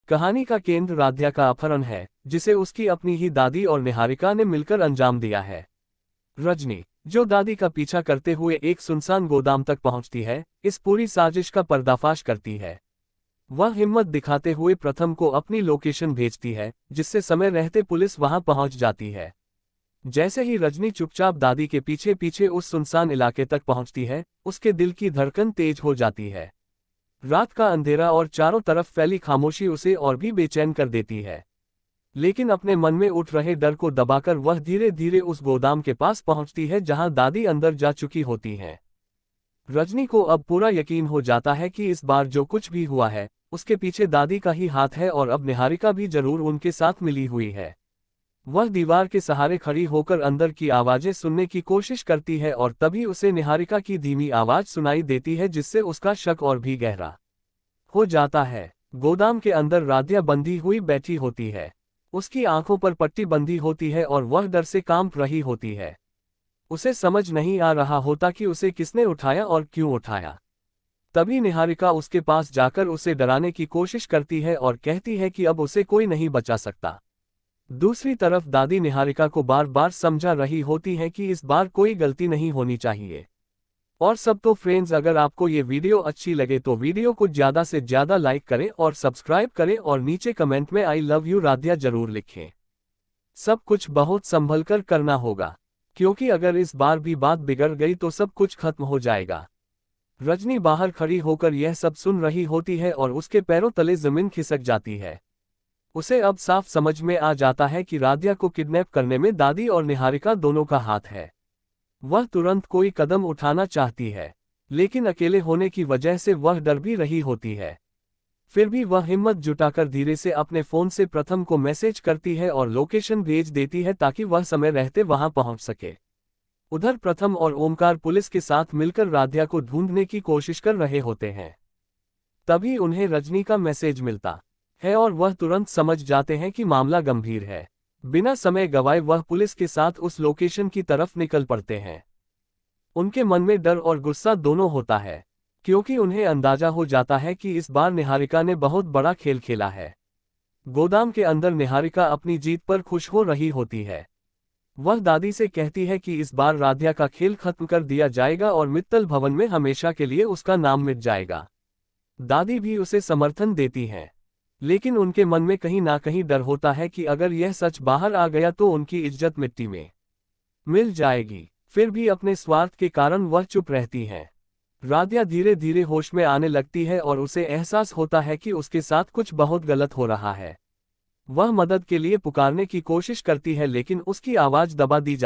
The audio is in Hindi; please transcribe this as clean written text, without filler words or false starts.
कहानी का केंद्र राध्या का अपहरण है, जिसे उसकी अपनी ही दादी और निहारिका ने मिलकर अंजाम दिया है। रजनी, जो दादी का पीछा करते हुए एक सुनसान गोदाम तक पहुंचती है, इस पूरी साजिश का पर्दाफाश करती है। वह हिम्मत दिखाते हुए प्रथम को अपनी लोकेशन भेजती है, जिससे समय रहते पुलिस वहां पहुंच जाती है। जैसे ही रजनी चुपचाप दादी के पीछे पीछे उस सुनसान इलाके तक पहुंचती है, उसके दिल की धड़कन तेज हो जाती है। रात का अंधेरा और चारों तरफ फैली खामोशी उसे और भी बेचैन कर देती है। लेकिन अपने मन में उठ रहे डर को दबाकर वह धीरे धीरे उस गोदाम के पास पहुंचती है जहां दादी अंदर जा चुकी होती हैं। रजनी को अब पूरा यकीन हो जाता है कि इस बार जो कुछ भी हुआ है, उसके पीछे दादी का ही हाथ है और अब निहारिका भी जरूर उनके साथ मिली हुई है। वह दीवार के सहारे खड़ी होकर अंदर की आवाजें सुनने की कोशिश करती है और तभी उसे निहारिका की धीमी आवाज सुनाई देती है, जिससे उसका शक और भी गहरा हो जाता है। गोदाम के अंदर राध्या बंधी हुई बैठी होती है। उसकी आंखों पर पट्टी बंधी होती है और वह डर से कांप रही होती है। उसे समझ नहीं आ रहा होता कि उसे किसने उठाया और क्यों उठाया। तभी निहारिका उसके पास जाकर उसे डराने की कोशिश करती है और कहती है कि अब उसे कोई नहीं बचा सकता। दूसरी तरफ दादी निहारिका को बार बार समझा रही होती है कि इस बार कोई गलती नहीं होनी चाहिए। और सब तो फ्रेंड्स, अगर आपको ये वीडियो अच्छी लगे तो वीडियो को ज़्यादा से ज़्यादा लाइक करें और सब्सक्राइब करें और नीचे कमेंट में आई लव यू राध्या जरूर लिखें। सब कुछ बहुत संभल कर करना होगा, क्योंकि अगर इस बार भी बात बिगड़ गई तो सब कुछ खत्म हो जाएगा। रजनी बाहर खड़ी होकर यह सब सुन रही होती है और उसके पैरों तले जमीन खिसक जाती है। उसे अब साफ समझ में आ जाता है कि राध्या को किडनैप करने में दादी और निहारिका दोनों का हाथ है। वह तुरंत कोई कदम उठाना चाहती है, लेकिन अकेले होने की वजह से वह डर भी रही होती है। फिर भी वह हिम्मत जुटाकर धीरे से अपने फोन से प्रथम को मैसेज करती है और लोकेशन भेज देती है ताकि वह समय रहते वहां पहुंच सके। उधर प्रथम और ओमकार पुलिस के साथ मिलकर राध्या को ढूंढने की कोशिश कर रहे होते हैं। तभी उन्हें रजनी का मैसेज मिलता है और वह तुरंत समझ जाते हैं कि मामला गंभीर है। बिना समय गवाए वह पुलिस के साथ उस लोकेशन की तरफ निकल पड़ते हैं। उनके मन में डर और गुस्सा दोनों होता है, क्योंकि उन्हें अंदाजा हो जाता है कि इस बार निहारिका ने बहुत बड़ा खेल खेला है। गोदाम के अंदर निहारिका अपनी जीत पर खुश हो रही होती है। वह दादी से कहती है कि इस बार राध्या का खेल खत्म कर दिया जाएगा और मित्तल भवन में हमेशा के लिए उसका नाम मिट जाएगा। दादी भी उसे समर्थन देती हैं, लेकिन उनके मन में कहीं ना कहीं डर होता है कि अगर यह सच बाहर आ गया तो उनकी इज्जत मिट्टी में मिल जाएगी। फिर भी अपने स्वार्थ के कारण वह चुप रहती हैं। राध्या धीरे धीरे होश में आने लगती है और उसे एहसास होता है कि उसके साथ कुछ बहुत गलत हो रहा है। वह मदद के लिए पुकारने की कोशिश करती है, लेकिन उसकी आवाज दबा दी जाती है।